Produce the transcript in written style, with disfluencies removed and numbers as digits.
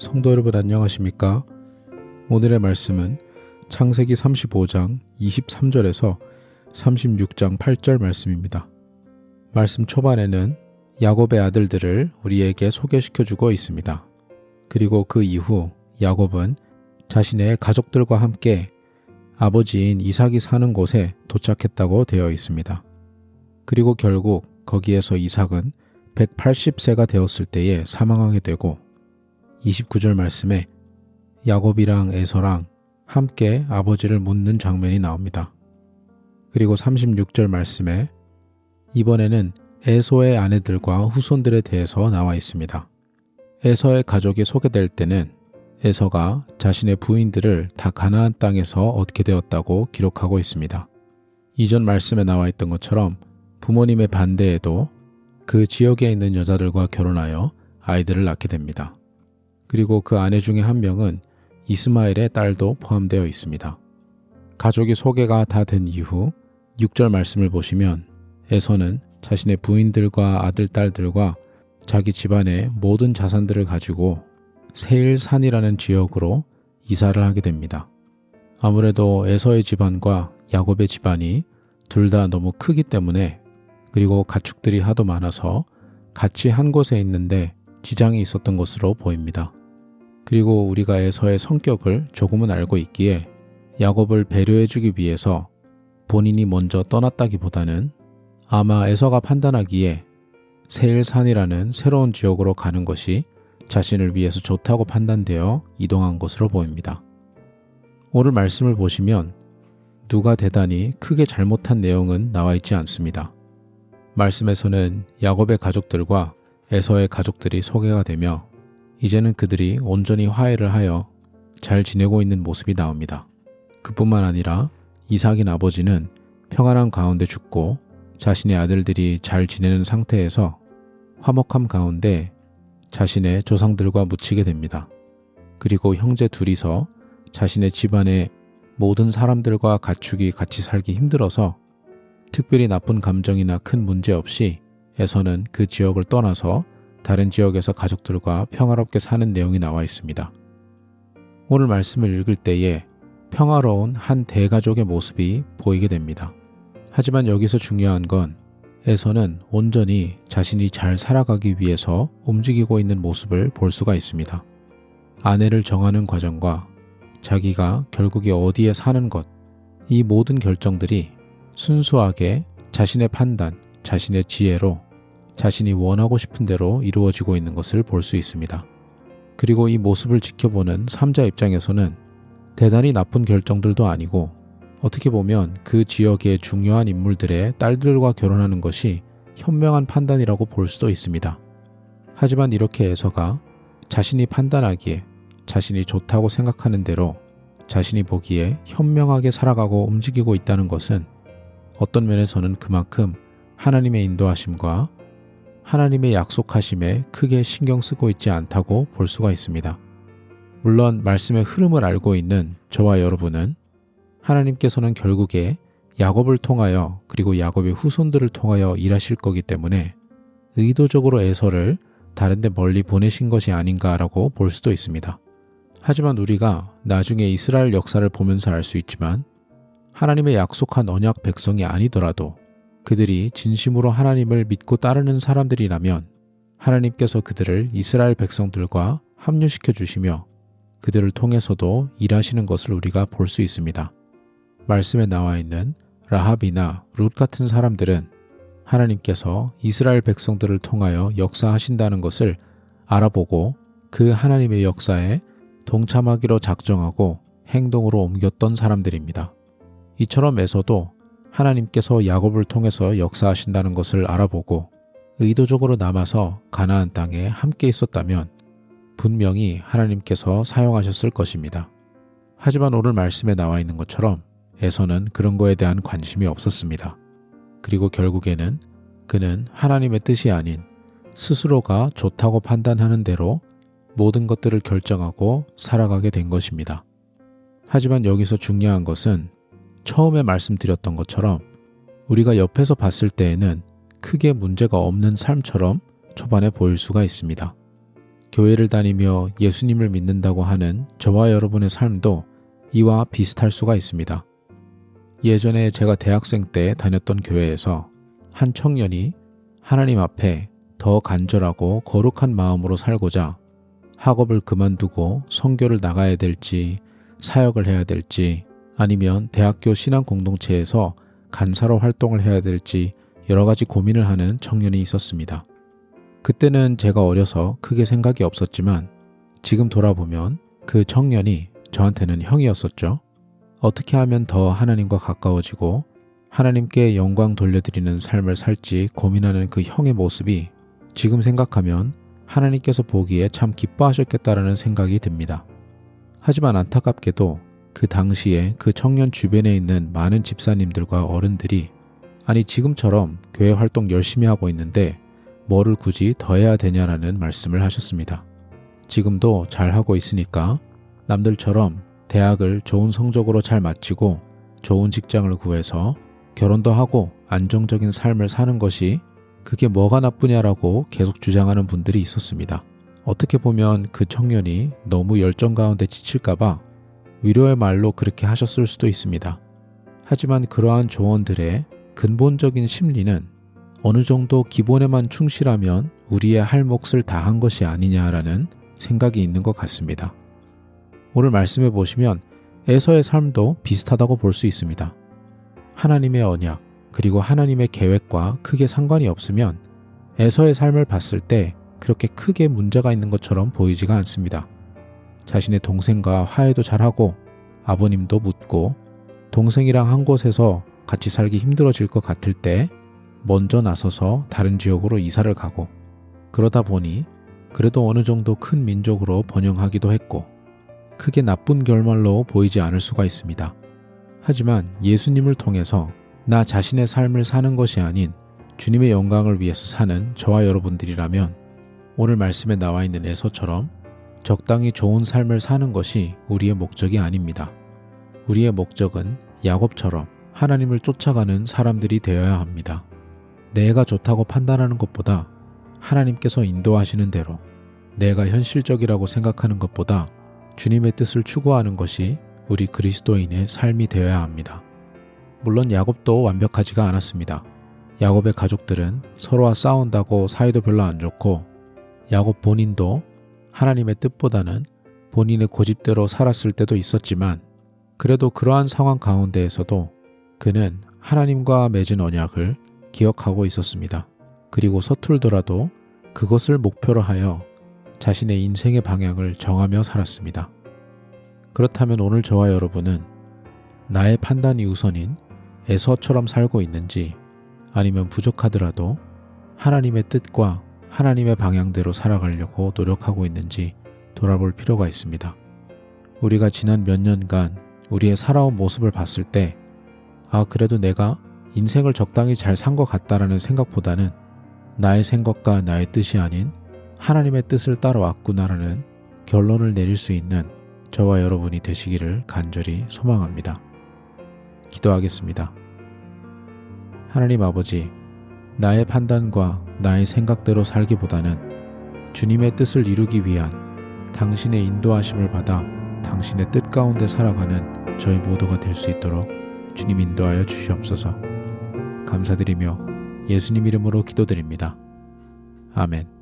성도 여러분 안녕하십니까? 오늘의 말씀은 창세기 35장 23절에서 36장 8절 말씀입니다. 말씀 초반에는 야곱의 아들들을 우리에게 소개시켜주고 있습니다. 그리고 그 이후 야곱은 자신의 가족들과 함께 아버지인 이삭이 사는 곳에 도착했다고 되어 있습니다. 그리고 결국 거기에서 이삭은 180세가 되었을 때에 사망하게 되고 29절 말씀에 야곱이랑 에서랑 함께 아버지를 묻는 장면이 나옵니다. 그리고 36절 말씀에 이번에는 에서의 아내들과 후손들에 대해서 나와 있습니다. 에서의 가족이 소개될 때는 에서가 자신의 부인들을 다 가나안 땅에서 얻게 되었다고 기록하고 있습니다. 이전 말씀에 나와 있던 것처럼 부모님의 반대에도 그 지역에 있는 여자들과 결혼하여 아이들을 낳게 됩니다. 그리고 그 아내 중에 한 명은 이스마엘의 딸도 포함되어 있습니다. 가족이 소개가 다 된 이후 6절 말씀을 보시면 에서는 자신의 부인들과 아들, 딸들과 자기 집안의 모든 자산들을 가지고 세일산이라는 지역으로 이사를 하게 됩니다. 아무래도 에서의 집안과 야곱의 집안이 둘 다 너무 크기 때문에 그리고 가축들이 하도 많아서 같이 한 곳에 있는데 지장이 있었던 것으로 보입니다. 그리고 우리가 에서의 성격을 조금은 알고 있기에 야곱을 배려해주기 위해서 본인이 먼저 떠났다기보다는 아마 에서가 판단하기에 세일산이라는 새로운 지역으로 가는 것이 자신을 위해서 좋다고 판단되어 이동한 것으로 보입니다. 오늘 말씀을 보시면 누가 대단히 크게 잘못한 내용은 나와 있지 않습니다. 말씀에서는 야곱의 가족들과 에서의 가족들이 소개가 되며 이제는 그들이 온전히 화해를 하여 잘 지내고 있는 모습이 나옵니다. 그뿐만 아니라 이삭인 아버지는 평안한 가운데 죽고 자신의 아들들이 잘 지내는 상태에서 화목함 가운데 자신의 조상들과 묻히게 됩니다. 그리고 형제 둘이서 자신의 집안의 모든 사람들과 가축이 같이 살기 힘들어서 특별히 나쁜 감정이나 큰 문제 없이 에서는 그 지역을 떠나서 다른 지역에서 가족들과 평화롭게 사는 내용이 나와 있습니다. 오늘 말씀을 읽을 때에 평화로운 한 대가족의 모습이 보이게 됩니다. 하지만 여기서 중요한 건 에서는 온전히 자신이 잘 살아가기 위해서 움직이고 있는 모습을 볼 수가 있습니다. 아내를 정하는 과정과 자기가 결국에 어디에 사는 것, 이 모든 결정들이 순수하게 자신의 판단, 자신의 지혜로 자신이 원하고 싶은 대로 이루어지고 있는 것을 볼 수 있습니다. 그리고 이 모습을 지켜보는 삼자 입장에서는 대단히 나쁜 결정들도 아니고 어떻게 보면 그 지역의 중요한 인물들의 딸들과 결혼하는 것이 현명한 판단이라고 볼 수도 있습니다. 하지만 이렇게 에서가 자신이 판단하기에 자신이 좋다고 생각하는 대로 자신이 보기에 현명하게 살아가고 움직이고 있다는 것은 어떤 면에서는 그만큼 하나님의 인도하심과 하나님의 약속하심에 크게 신경 쓰고 있지 않다고 볼 수가 있습니다. 물론 말씀의 흐름을 알고 있는 저와 여러분은 하나님께서는 결국에 야곱을 통하여 그리고 야곱의 후손들을 통하여 일하실 거기 때문에 의도적으로 에서를 다른 데 멀리 보내신 것이 아닌가라고 볼 수도 있습니다. 하지만 우리가 나중에 이스라엘 역사를 보면서 알 수 있지만 하나님의 약속한 언약 백성이 아니더라도 그들이 진심으로 하나님을 믿고 따르는 사람들이라면 하나님께서 그들을 이스라엘 백성들과 합류시켜 주시며 그들을 통해서도 일하시는 것을 우리가 볼 수 있습니다. 말씀에 나와 있는 라합이나 룻 같은 사람들은 하나님께서 이스라엘 백성들을 통하여 역사하신다는 것을 알아보고 그 하나님의 역사에 동참하기로 작정하고 행동으로 옮겼던 사람들입니다. 이처럼 에서도 하나님께서 야곱을 통해서 역사하신다는 것을 알아보고 의도적으로 남아서 가나안 땅에 함께 있었다면 분명히 하나님께서 사용하셨을 것입니다. 하지만 오늘 말씀에 나와 있는 것처럼 에서는 그런 거에 대한 관심이 없었습니다. 그리고 결국에는 그는 하나님의 뜻이 아닌 스스로가 좋다고 판단하는 대로 모든 것들을 결정하고 살아가게 된 것입니다. 하지만 여기서 중요한 것은 처음에 말씀드렸던 것처럼 우리가 옆에서 봤을 때에는 크게 문제가 없는 삶처럼 초반에 보일 수가 있습니다. 교회를 다니며 예수님을 믿는다고 하는 저와 여러분의 삶도 이와 비슷할 수가 있습니다. 예전에 제가 대학생 때 다녔던 교회에서 한 청년이 하나님 앞에 더 간절하고 거룩한 마음으로 살고자 학업을 그만두고 선교를 나가야 될지 사역을 해야 될지 아니면 대학교 신앙 공동체에서 간사로 활동을 해야 될지 여러 가지 고민을 하는 청년이 있었습니다. 그때는 제가 어려서 크게 생각이 없었지만 지금 돌아보면 그 청년이 저한테는 형이었었죠. 어떻게 하면 더 하나님과 가까워지고 하나님께 영광 돌려드리는 삶을 살지 고민하는 그 형의 모습이 지금 생각하면 하나님께서 보기에 참 기뻐하셨겠다라는 생각이 듭니다. 하지만 안타깝게도 그 당시에 그 청년 주변에 있는 많은 집사님들과 어른들이 아니 지금처럼 교회 활동 열심히 하고 있는데 뭐를 굳이 더 해야 되냐라는 말씀을 하셨습니다. 지금도 잘하고 있으니까 남들처럼 대학을 좋은 성적으로 잘 마치고 좋은 직장을 구해서 결혼도 하고 안정적인 삶을 사는 것이 그게 뭐가 나쁘냐라고 계속 주장하는 분들이 있었습니다. 어떻게 보면 그 청년이 너무 열정 가운데 지칠까봐 위로의 말로 그렇게 하셨을 수도 있습니다. 하지만 그러한 조언들의 근본적인 심리는 어느 정도 기본에만 충실하면 우리의 할 몫을 다한 것이 아니냐라는 생각이 있는 것 같습니다. 오늘 말씀해 보시면 에서의 삶도 비슷하다고 볼 수 있습니다. 하나님의 언약 그리고 하나님의 계획과 크게 상관이 없으면 에서의 삶을 봤을 때 그렇게 크게 문제가 있는 것처럼 보이지가 않습니다. 자신의 동생과 화해도 잘하고 아버님도 묻고 동생이랑 한 곳에서 같이 살기 힘들어질 것 같을 때 먼저 나서서 다른 지역으로 이사를 가고 그러다 보니 그래도 어느 정도 큰 민족으로 번영하기도 했고 크게 나쁜 결말로 보이지 않을 수가 있습니다. 하지만 예수님을 통해서 나 자신의 삶을 사는 것이 아닌 주님의 영광을 위해서 사는 저와 여러분들이라면 오늘 말씀에 나와 있는 에서처럼 적당히 좋은 삶을 사는 것이 우리의 목적이 아닙니다. 우리의 목적은 야곱처럼 하나님을 쫓아가는 사람들이 되어야 합니다. 내가 좋다고 판단하는 것보다 하나님께서 인도하시는 대로 내가 현실적이라고 생각하는 것보다 주님의 뜻을 추구하는 것이 우리 그리스도인의 삶이 되어야 합니다. 물론 야곱도 완벽하지가 않았습니다. 야곱의 가족들은 서로와 싸운다고 사이도 별로 안 좋고 야곱 본인도 하나님의 뜻보다는 본인의 고집대로 살았을 때도 있었지만 그래도 그러한 상황 가운데에서도 그는 하나님과 맺은 언약을 기억하고 있었습니다. 그리고 서툴더라도 그것을 목표로 하여 자신의 인생의 방향을 정하며 살았습니다. 그렇다면 오늘 저와 여러분은 나의 판단이 우선인 에서처럼 살고 있는지 아니면 부족하더라도 하나님의 뜻과 하나님의 방향대로 살아가려고 노력하고 있는지 돌아볼 필요가 있습니다. 우리가 지난 몇 년간 우리의 살아온 모습을 봤을 때 그래도 내가 인생을 적당히 잘 산 것 같다라는 생각보다는 나의 생각과 나의 뜻이 아닌 하나님의 뜻을 따라왔구나라는 결론을 내릴 수 있는 저와 여러분이 되시기를 간절히 소망합니다. 기도하겠습니다. 하나님 아버지, 나의 판단과 나의 생각대로 살기보다는 주님의 뜻을 이루기 위한 당신의 인도하심을 받아 당신의 뜻 가운데 살아가는 저희 모두가 될 수 있도록 주님 인도하여 주시옵소서. 감사드리며 예수님 이름으로 기도드립니다. 아멘.